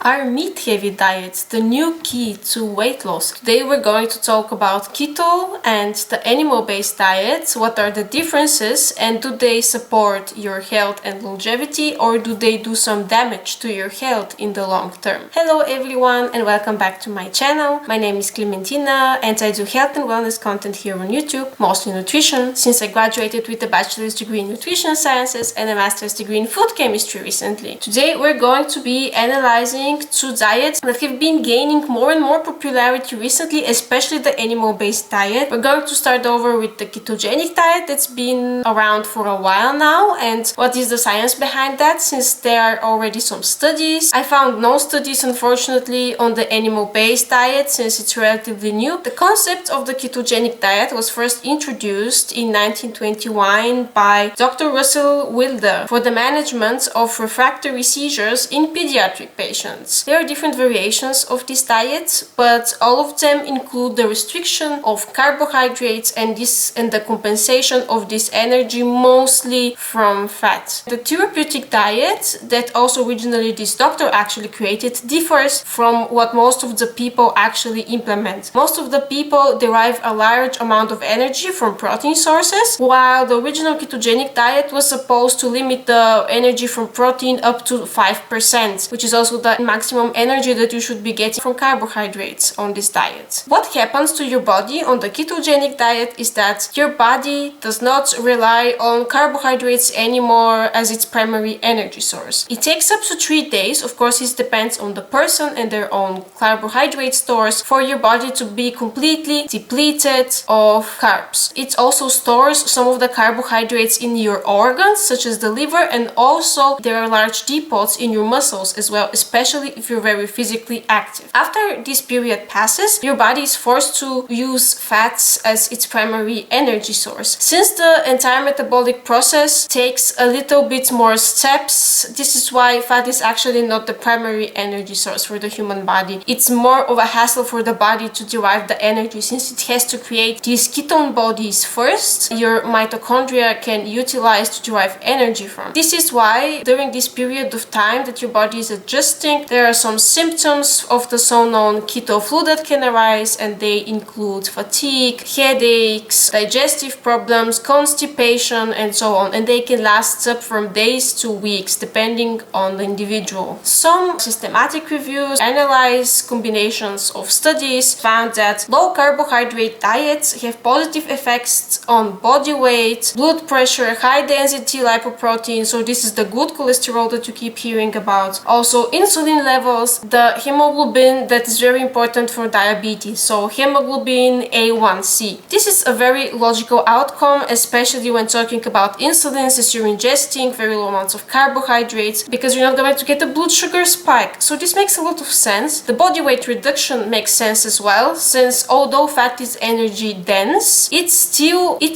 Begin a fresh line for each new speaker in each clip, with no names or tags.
Are meat-heavy diets the new key to weight loss? Today we're going to talk about keto and the animal-based diets. What are the differences and do they support your health and longevity, or do they do some damage to your health in the long term? Hello everyone and welcome back to my channel. My name is Clementina and I do health and wellness content here on YouTube, mostly nutrition, since I graduated with a bachelor's degree in nutrition sciences and a master's degree in food chemistry recently. Today we're going to be analyzing two diets that have been gaining more and more popularity recently, especially the animal-based diet. We're going to start over with the ketogenic diet that's been around for a while now, and what is the science behind that, since there are already some studies. I found no studies, unfortunately, on the animal-based diet since it's relatively new. The concept of the ketogenic diet was first introduced in 1921 by Dr. Russell Wilder for the management of refractory seizures in pediatric patients. There are different variations of this diet, but all of them include the restriction of carbohydrates and the compensation of this energy mostly from fat. The therapeutic diet that also originally this doctor actually created differs from what most of the people actually implement. Most of the people derive a large amount of energy from protein sources, while the original ketogenic diet was supposed to limit the energy from protein up to 5%, which is also the maximum energy that you should be getting from carbohydrates on this diet. What happens to your body on the ketogenic diet is that your body does not rely on carbohydrates anymore as its primary energy source. It takes up to 3 days, of course it depends on the person and their own carbohydrate stores, for your body to be completely depleted of carbs. It also stores some of the carbohydrates in your organs, such as the liver, and also there are large depots in your muscles as well, especially if you're very physically active. After this period passes, your body is forced to use fats as its primary energy source. Since the entire metabolic process takes a little bit more steps, this is why fat is actually not the primary energy source for the human body. It's more of a hassle for the body to derive the energy, since it has to create these ketone bodies first your mitochondria can utilize to derive energy from. This is why during this period of time that your body is adjusting, there are some symptoms of the so-known keto flu that can arise, and they include fatigue, headaches, digestive problems, constipation, and so on, and they can last up from days to weeks depending on the individual. Some systematic reviews analyze combinations of studies found that low carbohydrate diets have positive effects on body weight, blood pressure, high density lipoprotein, so this is the good cholesterol that you keep hearing about, also insulin levels, the hemoglobin that is very important for diabetes, so hemoglobin A1C. This is a very logical outcome, especially when talking about insulin, since you're ingesting very low amounts of carbohydrates, because you're not going to get a blood sugar spike. So this makes a lot of sense. The body weight reduction makes sense as well, since although fat is energy dense, it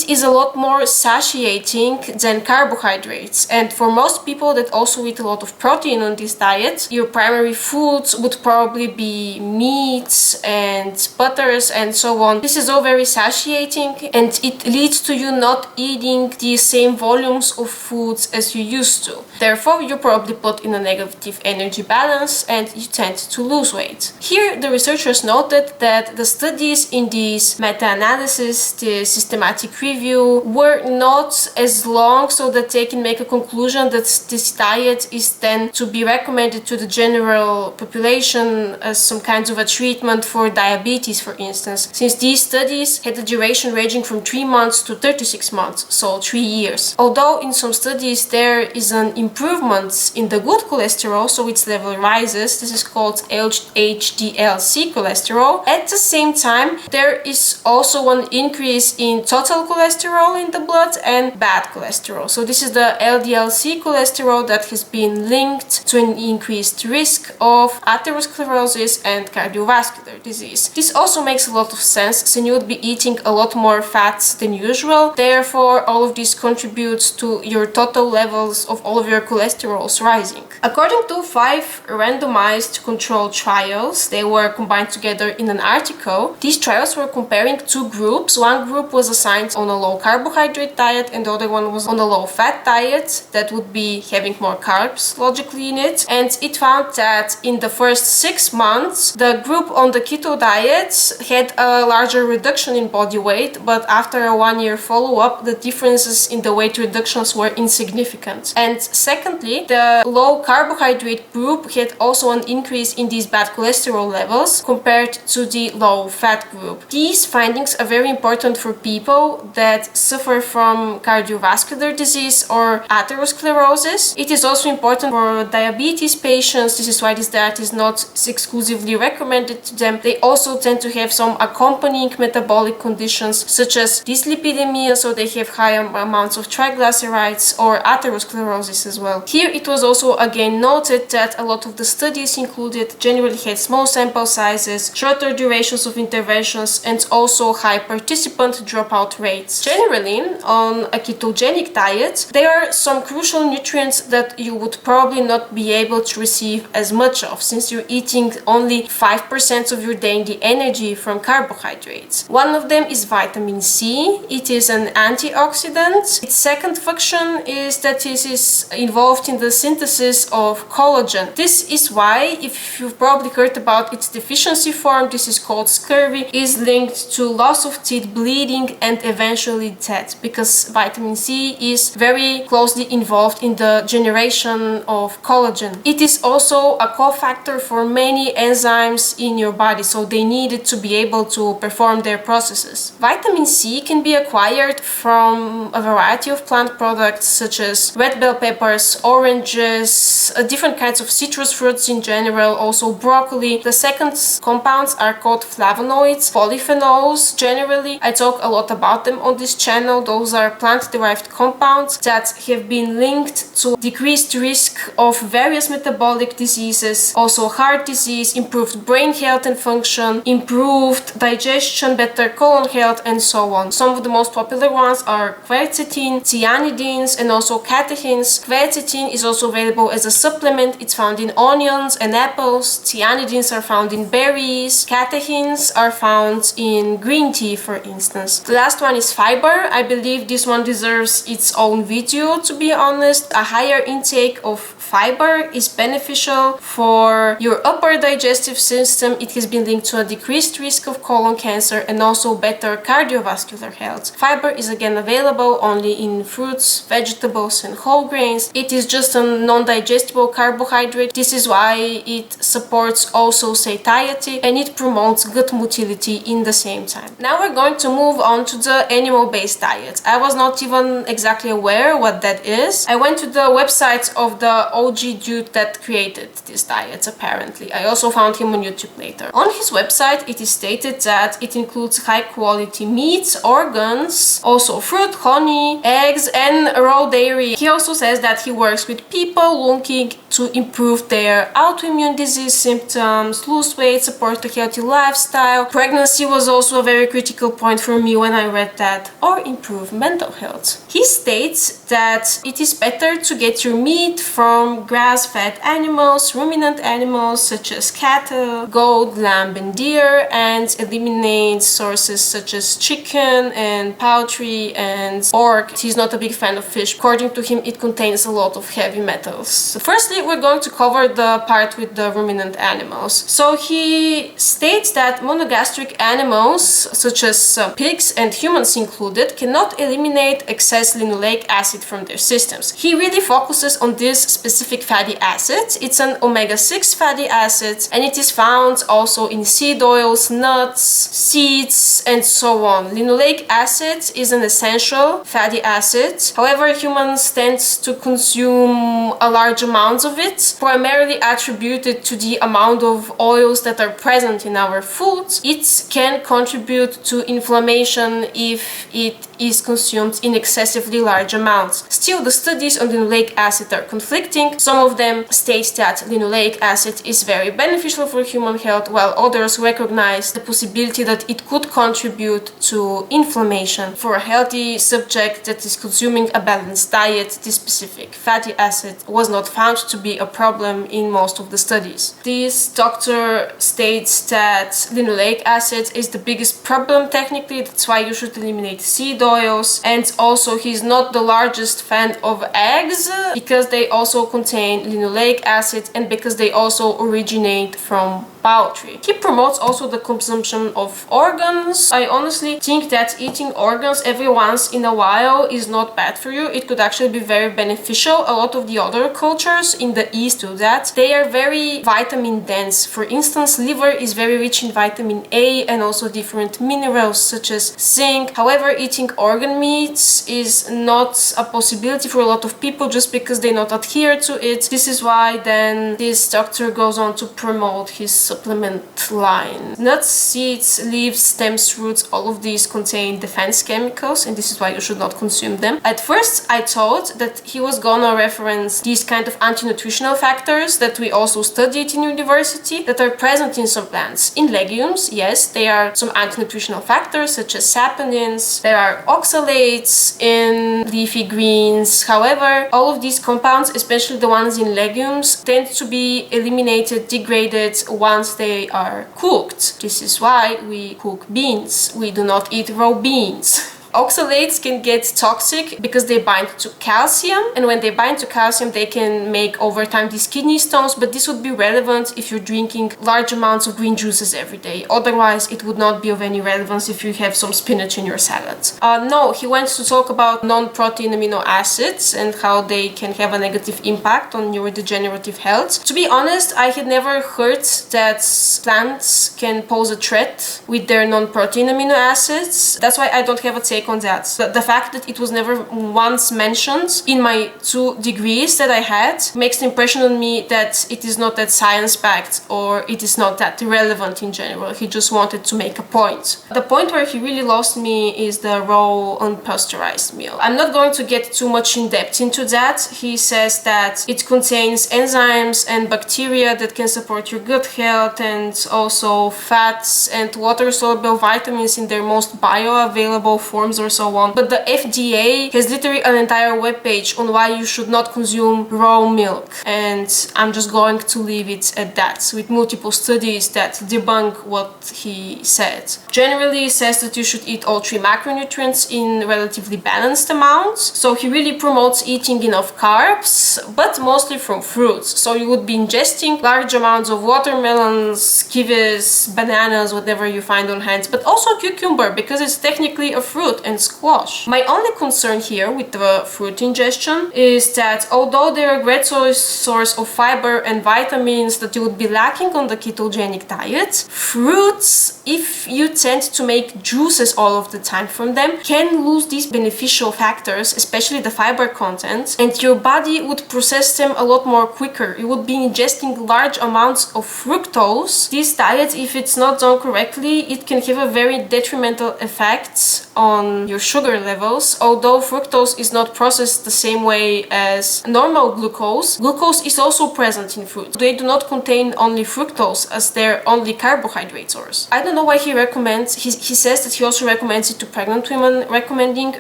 is a lot more satiating than carbohydrates. And for most people that also eat a lot of protein on this diet, your primary foods would probably be meats and butters and so on. This is all very satiating, and it leads to you not eating the same volumes of foods as you used to. Therefore, you're probably put in a negative energy balance and you tend to lose weight. Here, the researchers noted that the studies in this meta-analysis, the systematic review, were not as long so that they can make a conclusion that this diet is then to be recommended to the general population as some kind of a treatment for diabetes, for instance, since these studies had a duration ranging from 3 months to 36 months, so 3 years. Although in some studies there is an improvement in the good cholesterol, so its level rises, this is called HDL-C cholesterol. At the same time, there is also an increase in total cholesterol in the blood and bad cholesterol. So this is the LDL-C cholesterol that has been linked to an increased risk of atherosclerosis and cardiovascular disease. This also makes a lot of sense, since you would be eating a lot more fats than usual. Therefore, all of this contributes to your total levels of all of your cholesterols rising. According to 5 randomized controlled trials, they were combined together in an article. These trials were comparing 2 groups. One group was assigned on a low carbohydrate diet and the other one was on a low fat diet that would be having more carbs logically in it, and it found that in the first 6 months, the group on the keto diet had a larger reduction in body weight, but after a 1-year follow-up, the differences in the weight reductions were insignificant. And secondly, the low carbohydrate group had also an increase in these bad cholesterol levels compared to the low fat group. These findings are very important for people that suffer from cardiovascular disease or atherosclerosis. It is also important for diabetes patients. This is why this diet is not exclusively recommended to them. They also tend to have some accompanying metabolic conditions such as dyslipidemia, so they have high amounts of triglycerides, or atherosclerosis as well. Here it was also again noted that a lot of the studies included generally had small sample sizes, shorter durations of interventions, and also high participant dropout rates. Generally, on a ketogenic diet, there are some crucial nutrients that you would probably not be able to receive as much of, since you're eating only 5% of your daily energy from carbohydrates. One of them is vitamin C. It is an antioxidant. Its second function is that it is involved in the synthesis of collagen. This is why, if you've probably heard about its deficiency form, this is called scurvy, is linked to loss of teeth, bleeding, and eventually death, because vitamin C is very closely involved in the generation of collagen. It is also a cofactor for many enzymes in your body, so they need it to be able to perform their processes. Vitamin C can be acquired from a variety of plant products such as red bell peppers, oranges, different kinds of citrus fruits in general, also broccoli. The second compounds are called flavonoids, polyphenols. Generally, I talk a lot about them on this channel. Those are plant-derived compounds that have been linked to decreased risk of various metabolic diseases, also heart disease, improved brain health and function, improved digestion, better colon health, and so on. Some of the most popular ones are quercetin, cyanidins, and also catechins. Quercetin is also available as a supplement. It's found in onions and apples. Cyanidins are found in berries. Catechins are found in green tea, for instance. The last one is fiber. I believe this one deserves its own video, to be honest. A higher intake of fiber is beneficial for your upper digestive system. It has been linked to a decreased risk of colon cancer and also better cardiovascular health. Fiber is again available only in fruits, vegetables, and whole grains. It is just a non-digestible carbohydrate. This is why it supports also satiety, and it promotes gut motility in the same time. Now we're going to move on to the animal-based diet. I was not even exactly aware what that is. I went to the website of the OG dude that created this diet, apparently. I also found him on YouTube later. On his website, it is stated that it includes high-quality meats, organs, also fruit, honey, eggs, and raw dairy. He also says that he works with people looking to improve their autoimmune disease symptoms, lose weight, support a healthy lifestyle. Pregnancy was also a very critical point for me when I read that, or improve mental health. He states that it is better to get your meat from grass-fed animals, ruminant animals such as cattle, goat, lamb, and deer, and eliminate sources such as chicken and poultry and pork. He's not a big fan of fish. According to him, it contains a lot of heavy metals. So firstly, we're going to cover the part with the ruminant animals. So he states that monogastric animals, such as pigs and humans included, cannot eliminate excess linoleic acid from their systems. He really focuses on this specific fatty acid. It's an omega-6 fatty acid, and it is found also in seed oils, nuts, seeds, and so on. Linoleic acid is an essential fatty acid. However, humans tend to consume a large amount of it, primarily attributed to the amount of oils that are present in our foods. It can contribute to inflammation if it is consumed in excessively large amounts. Still, the studies on linoleic acid are conflicting. Some of them state that linoleic acid is very beneficial for human health, while others recognize the possibility that it could contribute to inflammation. For a healthy subject that is consuming a balanced diet, this specific fatty acid was not found to be a problem in most of the studies. This doctor states that linoleic acid is the biggest problem technically. That's why you should eliminate seed oils, and also he's not the largest fan of eggs because they also contain linoleic acid and because they also originate from poultry. He promotes also the consumption of organs. I honestly think that eating organs every once in a while is not bad for you. It could actually be very beneficial. A lot of the other cultures in the East do that. They are very vitamin dense. For instance, liver is very rich in vitamin A and also different minerals such as zinc. However, eating organ meats is not a possibility for a lot of people just because they not adhere to it. This is why then this doctor goes on to promote his supplement line. Nuts, seeds, leaves, stems, roots, all of these contain defense chemicals, and this is why you should not consume them. At first, I thought that he was gonna reference these kind of anti-nutritional factors that we also studied in university that are present in some plants. In legumes, yes, there are some anti-nutritional factors such as saponins. There are oxalates in leafy greens. However, all of these compounds, especially the ones in legumes, tend to be eliminated, degraded once they are cooked. This is why we cook beans. We do not eat raw beans. Oxalates can get toxic because they bind to calcium, and when they bind to calcium they can make over time these kidney stones, but this would be relevant if you're drinking large amounts of green juices every day. Otherwise it would not be of any relevance if you have some spinach in your salad. No, he went to talk about non-protein amino acids and how they can have a negative impact on neurodegenerative health. To be honest, I had never heard that plants can pose a threat with their non-protein amino acids. That's why I don't have a take on that. The fact that it was never once mentioned in my 2 degrees that I had makes the impression on me that it is not that science-backed or it is not that relevant in general. He just wanted to make a point. The point where he really lost me is the raw unpasteurized milk. I'm not going to get too much in depth into that. He says that it contains enzymes and bacteria that can support your gut health and also fats and water-soluble vitamins in their most bioavailable forms or so on. But the FDA has literally an entire webpage on why you should not consume raw milk, and I'm just going to leave it at that, with multiple studies that debunk what he said. Generally, he says that you should eat all 3 macronutrients in relatively balanced amounts. So he really promotes eating enough carbs, but mostly from fruits. So you would be ingesting large amounts of watermelons, kiwis, bananas, whatever you find on hand, but also cucumber because it's technically a fruit, and squash. My only concern here with the fruit ingestion is that although they're a great source of fiber and vitamins that you would be lacking on the ketogenic diet, fruits, if you tend to make juices all of the time from them, can lose these beneficial factors, especially the fiber content, and your body would process them a lot more quicker. You would be ingesting large amounts of fructose. This diet, if it's not done correctly, it can have a very detrimental effect on your sugar levels. Although fructose is not processed the same way as normal glucose, glucose is also present in fruit. They do not contain only fructose as their only carbohydrate source. I don't know why he recommends, he says that he also recommends it to pregnant women. Recommending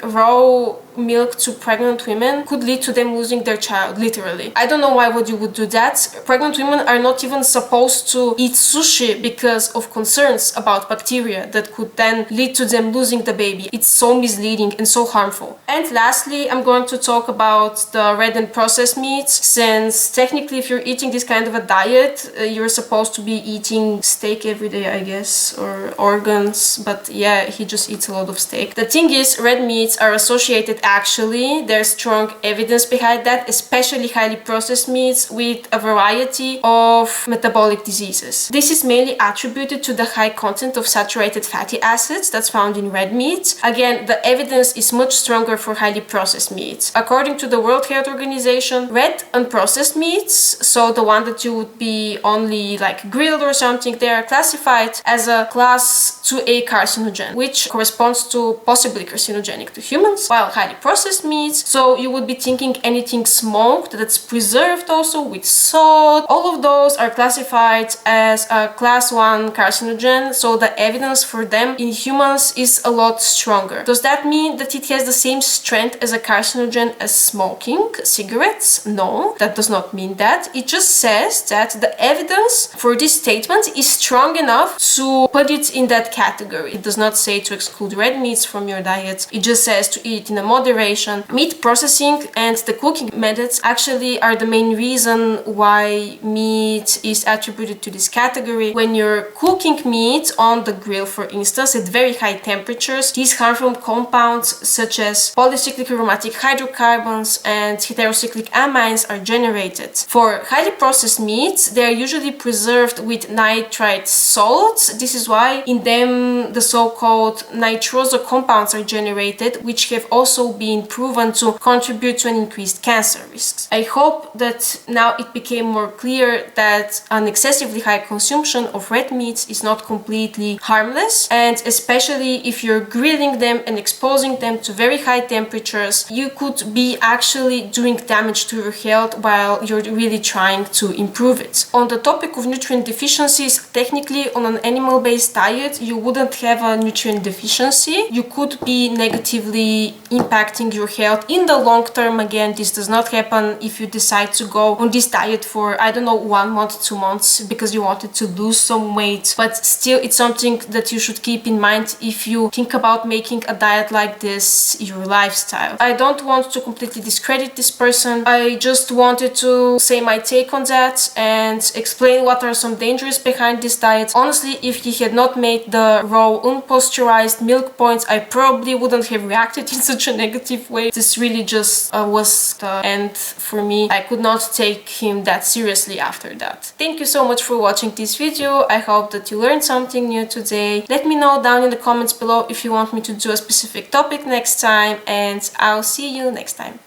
raw milk to pregnant women could lead to them losing their child, literally. I don't know why you would do that. Pregnant women are not even supposed to eat sushi because of concerns about bacteria that could then lead to them losing the baby. It's so misleading and so harmful. And lastly, I'm going to talk about the red and processed meats, since technically if you're eating this kind of a diet, you're supposed to be eating steak every day, I guess, or organs, but yeah, he just eats a lot of steak. The thing is, red meats are associated, actually, there's strong evidence behind that, especially highly processed meats, with a variety of metabolic diseases. This is mainly attributed to the high content of saturated fatty acids that's found in red meat. Again, the evidence is much stronger for highly processed meats. According to the World Health Organization, red unprocessed meats, so the one that you would be only like grilled or something, they are classified as a class 2A carcinogen, which corresponds to possibly carcinogenic to humans, while highly processed meats, so you would be thinking anything smoked that's preserved also with salt, all of those are classified as a class 1 carcinogen, so the evidence for them in humans is a lot stronger. Does that mean that it has the same strength as a carcinogen as smoking cigarettes? No, that does not mean that. It just says that the evidence for this statement is strong enough to put it in that category. It does not say to exclude red meats from your diet. It just says to eat in a moderate moderation. Meat processing and the cooking methods actually are the main reason why meat is attributed to this category. When you're cooking meat on the grill, for instance, at very high temperatures, these harmful compounds such as polycyclic aromatic hydrocarbons and heterocyclic amines are generated. For highly processed meats, they are usually preserved with nitrite salts. This is why in them the so-called nitroso compounds are generated, which have also been proven to contribute to an increased cancer risks. I hope that now it became more clear that an excessively high consumption of red meats is not completely harmless, and especially if you're grilling them and exposing them to very high temperatures, you could be actually doing damage to your health while you're really trying to improve it. On the topic of nutrient deficiencies, technically on an animal-based diet you wouldn't have a nutrient deficiency. You could be negatively impacting your health in the long term. Again, this does not happen if you decide to go on this diet for, I don't know, 1 month, 2 months because you wanted to lose some weight, but still it's something that you should keep in mind if you think about making a diet like this your lifestyle. I don't want to completely discredit this person. I just wanted to say my take on that and explain what are some dangers behind this diet. Honestly, if he had not made the raw unpasteurized milk points, I probably wouldn't have reacted in such a negative way. This really just was the end for me. I could not take him that seriously after that. Thank you so much for watching this video. I hope that you learned something new today. Let me know down in the comments below if you want me to do a specific topic next time, and I'll see you next time.